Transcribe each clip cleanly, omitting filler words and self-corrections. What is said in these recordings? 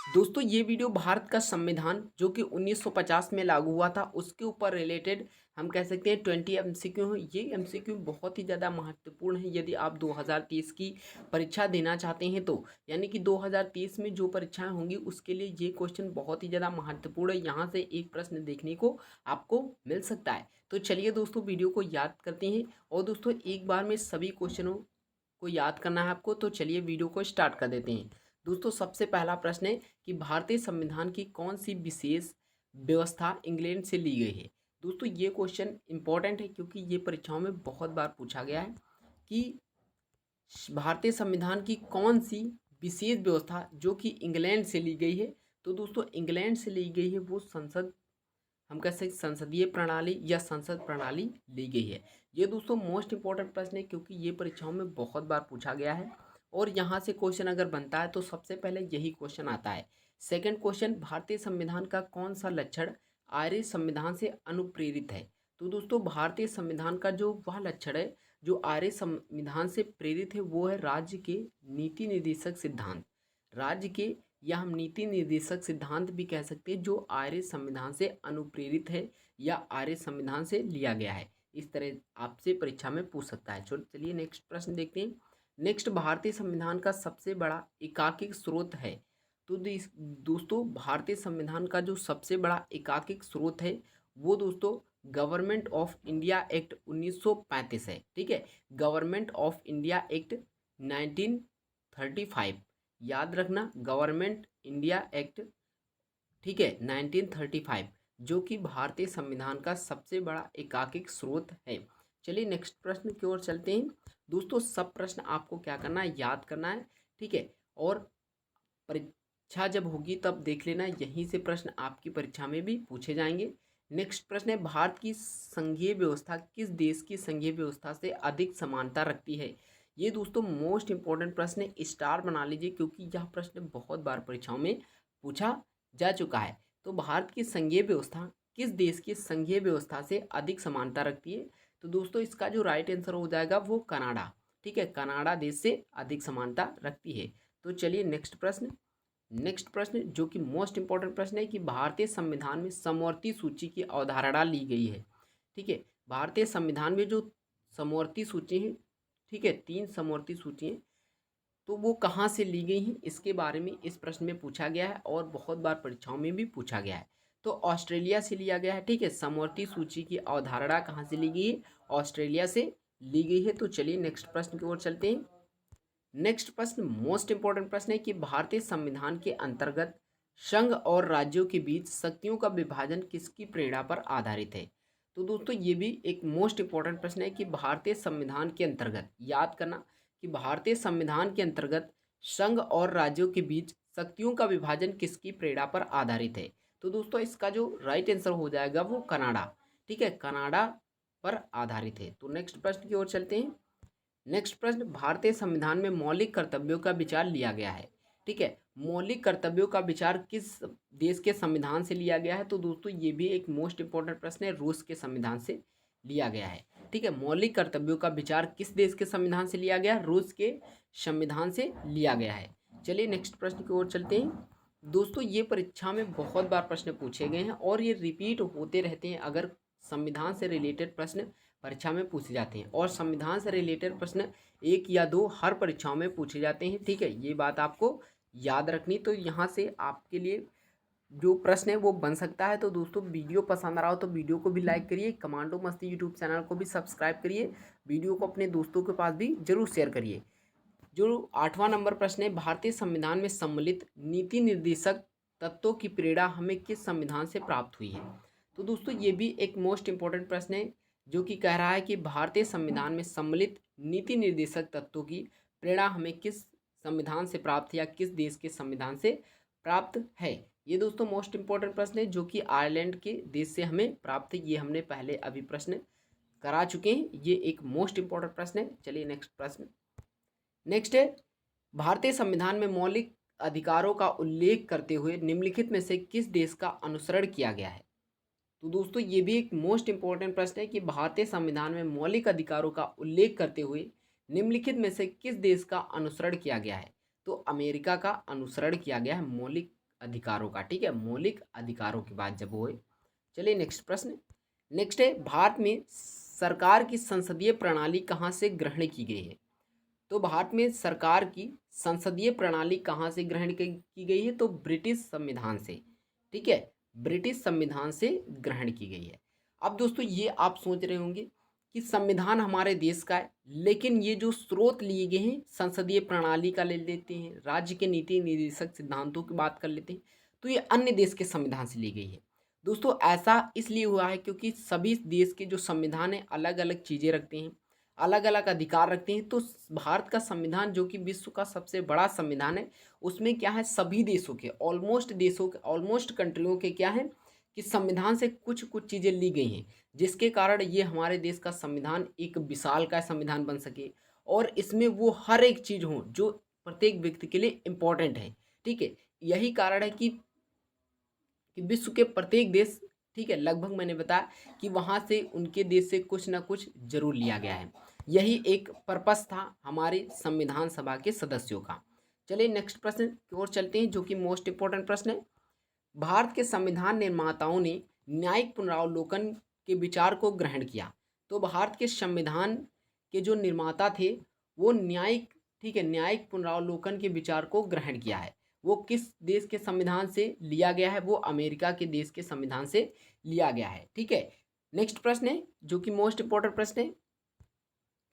दोस्तों ये वीडियो भारत का संविधान जो कि 1950 में लागू हुआ था उसके ऊपर रिलेटेड हम कह सकते हैं 20 एमसीक्यू है। ये एमसीक्यू बहुत ही ज़्यादा महत्वपूर्ण है यदि आप 2030 की परीक्षा देना चाहते हैं तो, यानी कि 2030 में जो परीक्षाएं होंगी उसके लिए ये क्वेश्चन बहुत ही ज़्यादा महत्वपूर्ण है। यहाँ से एक प्रश्न देखने को आपको मिल सकता है। तो चलिए दोस्तों वीडियो को याद करते हैं और दोस्तों एक बार में सभी क्वेश्चनों को याद करना है आपको। तो चलिए वीडियो को स्टार्ट कर देते हैं। दोस्तों सबसे पहला प्रश्न है कि भारतीय संविधान की कौन सी विशेष व्यवस्था इंग्लैंड से ली गई है। दोस्तों ये क्वेश्चन इंपॉर्टेंट है क्योंकि ये परीक्षाओं में बहुत बार पूछा गया है कि भारतीय संविधान की कौन सी विशेष व्यवस्था जो कि इंग्लैंड से ली गई है। तो दोस्तों इंग्लैंड से ली गई है वो संसद, हम कह सकते संसदीय प्रणाली या संसद प्रणाली ली गई है। ये दोस्तों मोस्ट इंपॉर्टेंट प्रश्न है क्योंकि ये परीक्षाओं में बहुत बार पूछा गया है और यहाँ से क्वेश्चन अगर बनता है तो सबसे पहले यही क्वेश्चन आता है। सेकंड क्वेश्चन, भारतीय संविधान का कौन सा लक्षण आर्य संविधान से अनुप्रेरित है। तो दोस्तों भारतीय संविधान का जो वह लक्षण है जो आर्य संविधान से प्रेरित है वो है राज्य के नीति निर्देशक सिद्धांत। राज्य के, या हम नीति निर्देशक सिद्धांत भी कह सकते हैं, जो आर्य संविधान से अनुप्रेरित है या आर्य संविधान से लिया गया है। इस तरह आपसे परीक्षा में पूछ सकता है। चलिए नेक्स्ट प्रश्न देखते हैं। नेक्स्ट, भारतीय संविधान का सबसे बड़ा एकाकिक स्रोत है। तो दोस्तों भारतीय संविधान का जो सबसे बड़ा एकाकिक स्रोत है वो दोस्तों गवर्नमेंट ऑफ इंडिया एक्ट 1935 है। ठीक है, गवर्नमेंट ऑफ इंडिया एक्ट 1935, याद रखना, गवर्नमेंट इंडिया एक्ट, ठीक है, 1935, जो कि भारतीय संविधान का सबसे बड़ा एकाकिक स्रोत है। चलिए नेक्स्ट प्रश्न की ओर चलते हैं। दोस्तों सब प्रश्न आपको क्या करना है, याद करना है। ठीक है, और परीक्षा जब होगी तब देख लेना, यहीं से प्रश्न आपकी परीक्षा में भी पूछे जाएंगे। नेक्स्ट प्रश्न है, भारत की संघीय व्यवस्था किस देश की संघीय व्यवस्था से अधिक समानता रखती है। ये दोस्तों मोस्ट इंपॉर्टेंट प्रश्न है, स्टार बना लीजिए क्योंकि यह प्रश्न बहुत बार परीक्षाओं में पूछा जा चुका है। तो भारत की संघीय व्यवस्था किस देश की संघीय व्यवस्था से अधिक समानता रखती है। तो दोस्तों इसका जो राइट आंसर हो जाएगा वो कनाडा। ठीक है, कनाडा देश से अधिक समानता रखती है। तो चलिए नेक्स्ट प्रश्न। नेक्स्ट प्रश्न जो कि मोस्ट इंपॉर्टेंट प्रश्न है कि भारतीय संविधान में समवर्ती सूची की अवधारणा ली गई है। ठीक है, भारतीय संविधान में जो समवर्ती सूची है, ठीक है, 3 समवर्ती सूची हैं, तो वो कहाँ से ली गई हैं इसके बारे में इस प्रश्न में पूछा गया है और बहुत बार परीक्षाओं में भी पूछा गया है। तो ऑस्ट्रेलिया से लिया गया है। ठीक है, समवर्ती सूची की अवधारणा कहाँ से ली गई है, ऑस्ट्रेलिया से ली गई है। तो चलिए नेक्स्ट प्रश्न की ओर चलते हैं। नेक्स्ट प्रश्न मोस्ट इंपॉर्टेंट प्रश्न है कि भारतीय संविधान के अंतर्गत संघ और राज्यों के बीच शक्तियों का विभाजन किसकी प्रेरणा पर आधारित है। तो दोस्तों ये भी एक मोस्ट इंपॉर्टेंट प्रश्न है कि भारतीय संविधान के अंतर्गत, याद करना, कि भारतीय संविधान के अंतर्गत संघ और राज्यों के बीच शक्तियों का विभाजन किसकी प्रेरणा पर आधारित है। तो दोस्तों इसका जो राइट आंसर हो जाएगा वो कनाडा। ठीक है, कनाडा पर आधारित है। तो नेक्स्ट प्रश्न की ओर चलते हैं। नेक्स्ट प्रश्न, भारतीय संविधान में मौलिक कर्तव्यों का विचार लिया गया है। ठीक है, मौलिक कर्तव्यों का विचार किस देश के संविधान से लिया गया है। तो दोस्तों ये भी एक मोस्ट इंपॉर्टेंट प्रश्न है, रूस के संविधान से लिया गया है। ठीक है, मौलिक कर्तव्यों का विचार किस देश के संविधान से लिया गया, रूस के संविधान से लिया गया है। चलिए नेक्स्ट प्रश्न की ओर चलते हैं। दोस्तों ये परीक्षा में बहुत बार प्रश्न पूछे गए हैं और ये रिपीट होते रहते हैं अगर संविधान से रिलेटेड प्रश्न परीक्षा में पूछे जाते हैं, और संविधान से रिलेटेड प्रश्न 1 या 2 हर परीक्षाओं में पूछे जाते हैं। ठीक है, ये बात आपको याद रखनी। तो यहाँ से आपके लिए जो प्रश्न है वो बन सकता है। तो दोस्तों वीडियो पसंद आ रहा हो तो वीडियो को भी लाइक करिए, कमांडो मस्ती यूट्यूब चैनल को भी सब्सक्राइब करिए, वीडियो को अपने दोस्तों के पास भी जरूर शेयर करिए। जो 8वां नंबर प्रश्न है, भारतीय संविधान में सम्मिलित नीति निर्देशक तत्वों की प्रेरणा हमें किस संविधान से प्राप्त हुई है। तो दोस्तों ये भी एक मोस्ट इंपॉर्टेंट प्रश्न है जो कि कह रहा है कि भारतीय संविधान में सम्मिलित नीति निर्देशक तत्वों की प्रेरणा हमें किस संविधान से प्राप्त है या किस देश के संविधान से प्राप्त है। ये दोस्तों मोस्ट इंपॉर्टेंट प्रश्न है जो कि आयरलैंड के देश से हमें प्राप्त है। ये हमने पहले अभी प्रश्न करा चुके हैं, ये एक मोस्ट इंपॉर्टेंट प्रश्न है। चलिए नेक्स्ट प्रश्न। नेक्स्ट है, भारतीय संविधान में मौलिक अधिकारों का उल्लेख करते हुए निम्नलिखित में से किस देश का अनुसरण किया गया है। तो दोस्तों ये भी एक मोस्ट इंपॉर्टेंट प्रश्न है कि भारतीय संविधान में मौलिक अधिकारों का उल्लेख करते हुए निम्नलिखित में से किस देश का अनुसरण किया गया है। तो अमेरिका का अनुसरण किया गया है मौलिक अधिकारों का, ठीक है, मौलिक अधिकारों की बात जब होए। चलिए नेक्स्ट प्रश्न। नेक्स्ट है, भारत में सरकार की संसदीय प्रणाली कहाँ से ग्रहण की गई है? तो भारत में सरकार की संसदीय प्रणाली कहाँ से ग्रहण की गई है? तो ब्रिटिश संविधान से, ठीक है, ब्रिटिश संविधान से ग्रहण की गई है। अब दोस्तों ये आप सोच रहे होंगे कि संविधान हमारे देश का है, लेकिन ये जो स्रोत लिए गए हैं संसदीय प्रणाली का ले लेते हैं, राज्य के नीति निर्देशक सिद्धांतों की बात कर लेते हैं, तो ये अन्य देश के संविधान से ली गई है। दोस्तों ऐसा इसलिए हुआ है क्योंकि सभी देश के जो संविधान है अलग अलग चीज़ें रखते हैं, अलग अलग अधिकार रखते हैं। तो भारत का संविधान जो कि विश्व का सबसे बड़ा संविधान है, उसमें क्या है, सभी देशों के ऑलमोस्ट कंट्रियों के क्या है कि संविधान से कुछ कुछ चीज़ें ली गई हैं, जिसके कारण ये हमारे देश का संविधान एक विशाल का संविधान बन सके और इसमें वो हर एक चीज़ हो जो प्रत्येक व्यक्ति के लिए इम्पोर्टेंट है, ठीक है। यही कारण है कि विश्व के प्रत्येक देश, ठीक है, लगभग मैंने बताया कि वहाँ से उनके देश से कुछ ना कुछ जरूर लिया गया है। यही एक पर्पस था हमारे संविधान सभा के सदस्यों का। चलिए नेक्स्ट प्रश्न की ओर चलते हैं, जो कि मोस्ट इंपॉर्टेंट प्रश्न है। भारत के संविधान निर्माताओं ने न्यायिक पुनरावलोकन के विचार को ग्रहण किया। तो भारत के संविधान के जो निर्माता थे वो न्यायिक, ठीक है, न्यायिक पुनरावलोकन के विचार को ग्रहण किया है। वो किस देश के संविधान से लिया गया है? वो अमेरिका के देश के संविधान से लिया गया है, ठीक है। नेक्स्ट प्रश्न है जो कि मोस्ट इंपॉर्टेंट प्रश्न है,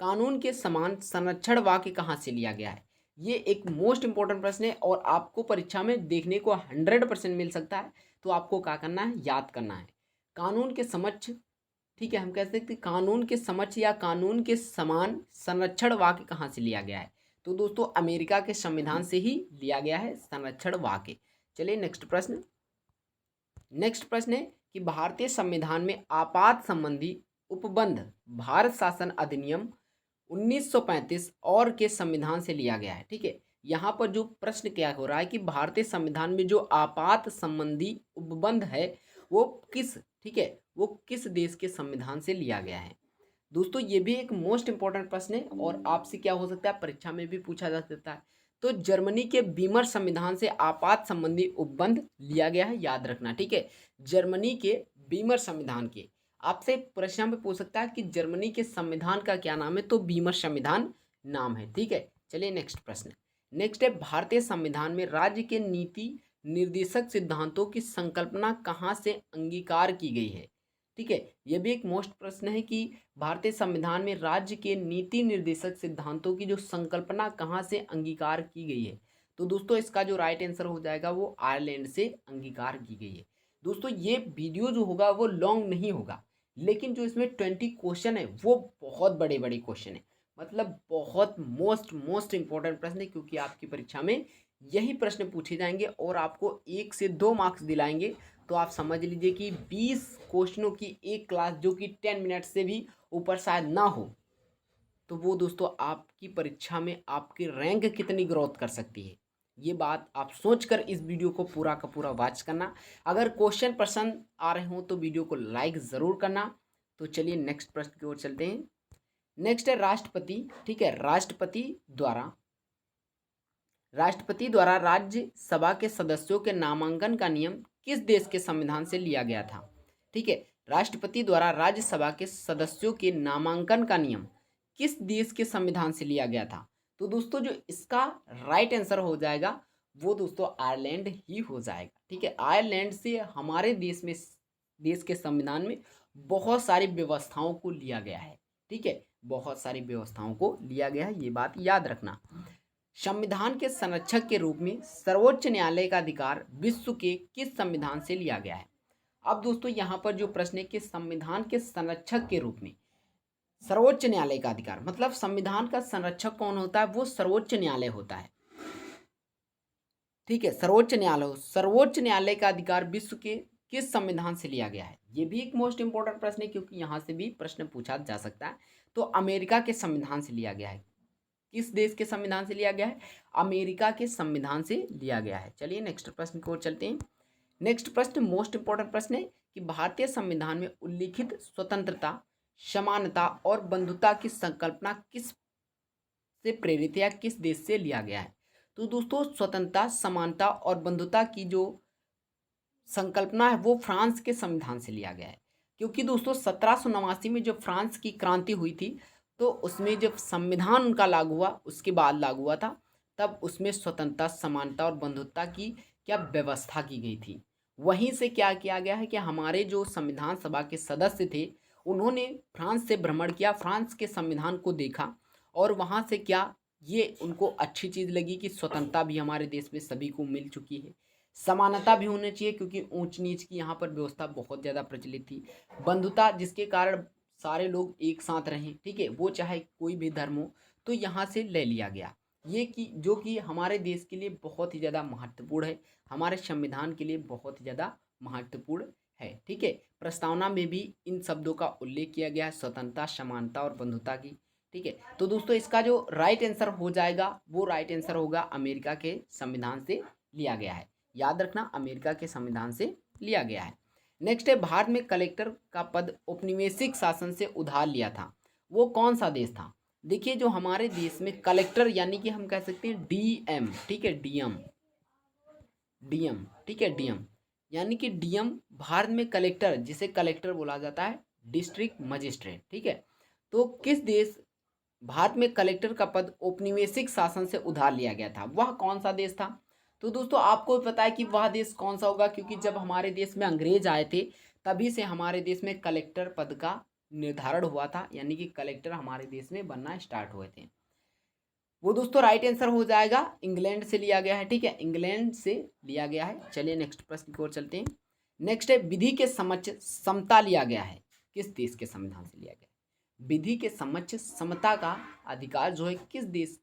कानून के समान संरक्षण वाक्य कहाँ से लिया गया है? ये एक मोस्ट इंपॉर्टेंट प्रश्न है और आपको परीक्षा में देखने को 100% मिल सकता है। तो आपको क्या करना है, याद करना है। कानून के समक्ष, ठीक है, हम कह सकते हैं कानून के समक्ष या कानून के समान संरक्षण वाक्य कहाँ से लिया गया है? तो दोस्तों अमेरिका के संविधान से ही लिया गया है संरक्षण वाक्य। चलिए नेक्स्ट प्रश्न। नेक्स्ट प्रश्न है कि भारतीय संविधान में आपात संबंधी उपबंध भारत शासन अधिनियम 1935 और के संविधान से लिया गया है, ठीक है। यहाँ पर जो प्रश्न क्या हो रहा है कि भारतीय संविधान में जो आपात संबंधी उपबंध है वो किस, ठीक है, वो किस देश के संविधान से लिया गया है? दोस्तों ये भी एक मोस्ट इंपॉर्टेंट प्रश्न है और आपसे क्या हो सकता है, परीक्षा में भी पूछा जा सकता है। तो जर्मनी के बीमर संविधान से आपात संबंधी उपबंध लिया गया है, याद रखना, ठीक है। जर्मनी के बीमर संविधान के, आपसे प्रश्न में पूछ सकता है कि जर्मनी के संविधान का क्या नाम है? तो बीमर संविधान नाम है, ठीक है। चलिए नेक्स्ट प्रश्न। नेक्स्ट है, भारतीय संविधान में राज्य के नीति निर्देशक सिद्धांतों की संकल्पना कहाँ से अंगीकार की गई है? ठीक है, यह भी एक मोस्ट प्रश्न है कि भारतीय संविधान में राज्य के नीति निर्देशक सिद्धांतों की जो संकल्पना कहाँ से अंगीकार की गई है? तो दोस्तों इसका जो राइट आंसर हो जाएगा वो आयरलैंड से अंगीकार की गई है। दोस्तों ये वीडियो जो होगा वो लॉन्ग नहीं होगा, लेकिन जो इसमें 20 क्वेश्चन है वो बहुत बड़े बड़े क्वेश्चन है, मतलब बहुत मोस्ट इंपॉर्टेंट प्रश्न है, क्योंकि आपकी परीक्षा में यही प्रश्न पूछे जाएंगे और आपको 1 से 2 मार्क्स दिलाएंगे। तो आप समझ लीजिए कि 20 क्वेश्चनों की एक क्लास जो कि 10 मिनट से भी ऊपर शायद ना हो, तो वो दोस्तों आपकी परीक्षा में आपकी रैंक कितनी ग्रोथ कर सकती है, ये बात आप सोचकर इस वीडियो को पूरा का पूरा वॉच करना। अगर क्वेश्चन पसंद आ रहे हो तो वीडियो को लाइक ज़रूर करना। तो चलिए नेक्स्ट प्रश्न की ओर चलते हैं। नेक्स्ट है राष्ट्रपति, ठीक है, राष्ट्रपति द्वारा राज्यसभा के सदस्यों के नामांकन का नियम किस देश के संविधान से लिया गया था? ठीक है, राष्ट्रपति द्वारा राज्यसभा के सदस्यों के नामांकन का नियम किस देश के संविधान से लिया गया था? तो दोस्तों जो इसका राइट आंसर हो जाएगा वो दोस्तों आयरलैंड ही हो जाएगा, ठीक है। आयरलैंड से हमारे देश के संविधान में बहुत सारी व्यवस्थाओं को लिया गया है, ठीक है, बहुत सारी व्यवस्थाओं को लिया गया है, ये बात याद रखना। संविधान के संरक्षक के रूप में सर्वोच्च न्यायालय का अधिकार विश्व के किस संविधान से लिया गया है? अब दोस्तों यहाँ पर जो प्रश्न है कि संविधान के संरक्षक के रूप में सर्वोच्च न्यायालय का अधिकार, मतलब संविधान का संरक्षक कौन होता है? वो सर्वोच्च न्यायालय होता है, ठीक है, सर्वोच्च न्यायालय का अधिकार विश्व के किस संविधान से लिया गया है? ये भी एक मोस्ट इंपॉर्टेंट प्रश्न है, क्योंकि यहाँ से भी प्रश्न पूछा जा सकता है। तो अमेरिका के संविधान से लिया गया है। किस देश के संविधान से लिया गया है? अमेरिका के संविधान से लिया गया है। चलिए नेक्स्ट प्रश्न की ओर चलते हैं। नेक्स्ट प्रश्न मोस्ट इंपॉर्टेंट प्रश्न है कि भारतीय संविधान में उल्लिखित स्वतंत्रता, समानता और बंधुता की संकल्पना किस से प्रेरित है या किस देश से लिया गया है? तो दोस्तों स्वतंत्रता, समानता और बंधुता की जो संकल्पना है वो फ्रांस के संविधान से लिया गया है। क्योंकि दोस्तों 1789 में जब फ्रांस की क्रांति हुई थी, तो उसमें जब संविधान उनका लागू हुआ, उसके बाद लागू हुआ था, तब उसमें स्वतंत्रता, समानता और बंधुत्ता की क्या व्यवस्था की गई थी। वहीं से क्या किया गया है कि हमारे जो संविधान सभा के सदस्य थे, उन्होंने फ्रांस से भ्रमण किया, फ्रांस के संविधान को देखा, और वहाँ से क्या ये उनको अच्छी चीज़ लगी कि स्वतंत्रता भी हमारे देश में सभी को मिल चुकी है, समानता भी होनी चाहिए क्योंकि ऊंच नीच की यहाँ पर व्यवस्था बहुत ज़्यादा प्रचलित थी, बंधुता जिसके कारण सारे लोग एक साथ रहें, ठीक है, वो चाहे कोई भी धर्म हो, तो यहाँ से ले लिया गया ये कि जो कि हमारे देश के लिए बहुत ही ज़्यादा महत्वपूर्ण है, हमारे संविधान के लिए बहुत ही ज़्यादा महत्वपूर्ण है। ठीक है, प्रस्तावना में भी इन शब्दों का उल्लेख किया गया है, स्वतंत्रता, समानता और बंधुता की। ठीक है, तो दोस्तों इसका जो राइट आंसर हो जाएगा वो राइट आंसर होगा अमेरिका के संविधान से लिया गया है। याद रखना, अमेरिका के संविधान से लिया गया है। नेक्स्ट है, भारत में कलेक्टर का पद औपनिवेशिक शासन से उधार लिया था, वो कौन सा देश था। देखिए, जो हमारे देश में कलेक्टर यानी कि हम कह सकते हैं डीएम, ठीक है, डीएम, डीएम, ठीक है, डीएम यानी कि डीएम भारत में कलेक्टर, जिसे कलेक्टर बोला जाता है, डिस्ट्रिक्ट मजिस्ट्रेट। ठीक है, तो किस देश भारत में कलेक्टर का पद औपनिवेशिक शासन से उधार लिया गया था, वह कौन सा देश था। तो दोस्तों आपको पता है कि वह देश कौन सा होगा, क्योंकि जब हमारे देश में अंग्रेज आए थे तभी से हमारे देश में कलेक्टर पद का निर्धारण हुआ था, यानी कि कलेक्टर हमारे देश में बनना स्टार्ट हुए थे। वो दोस्तों राइट आंसर हो जाएगा, इंग्लैंड से लिया गया है। ठीक है, इंग्लैंड से लिया गया है। चलिए नेक्स्ट प्रश्न की ओर चलते हैं। नेक्स्ट है, विधि के समक्ष समता लिया गया है, किस देश के संविधान से लिया गया है। विधि के समक्ष समता का अधिकार जो है किस देश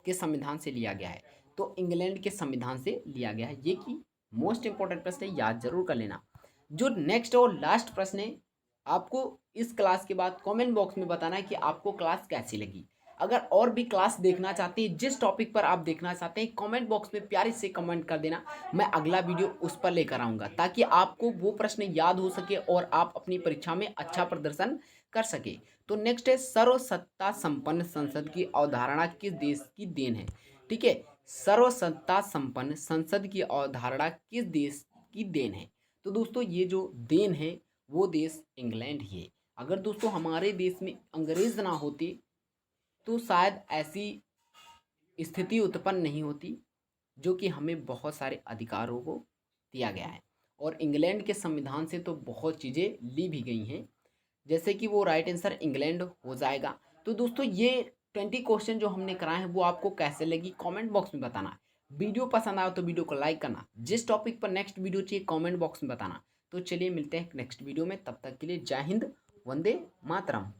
के संविधान से लिया गया है, तो इंग्लैंड के संविधान से लिया गया है। ये की मोस्ट इंपॉर्टेंट प्रश्न है, याद जरूर कर लेना। जो नेक्स्ट और लास्ट प्रश्न है, आपको इस क्लास के बाद कमेंट बॉक्स में बताना है कि आपको क्लास कैसी लगी। अगर और भी क्लास देखना चाहते हैं, जिस टॉपिक पर आप देखना चाहते हैं, कमेंट बॉक्स में प्यारे से कमेंट कर देना, मैं अगला वीडियो उस पर लेकर आऊँगा, ताकि आपको वो प्रश्न याद हो सके और आप अपनी परीक्षा में अच्छा प्रदर्शन कर सके। तो नेक्स्ट है, सर्वसत्ता संपन्न संसद की अवधारणा किस देश की देन है। ठीक है, सर्वसत्ता संपन्न संसद की अवधारणा किस देश की देन है। तो दोस्तों ये जो देन है वो देश इंग्लैंड ही है। अगर दोस्तों हमारे देश में अंग्रेज ना होते तो शायद ऐसी स्थिति उत्पन्न नहीं होती, जो कि हमें बहुत सारे अधिकारों को दिया गया है। और इंग्लैंड के संविधान से तो बहुत चीज़ें ली भी गई हैं, जैसे कि वो राइट आंसर इंग्लैंड हो जाएगा। तो दोस्तों ये 20 क्वेश्चन जो हमने कराए हैं वो आपको कैसे लगी कमेंट बॉक्स में बताना। वीडियो पसंद आया तो वीडियो को लाइक करना, जिस टॉपिक पर नेक्स्ट वीडियो चाहिए कमेंट बॉक्स में बताना। तो चलिए मिलते हैं नेक्स्ट वीडियो में, तब तक के लिए जय हिंद, वंदे मातरम।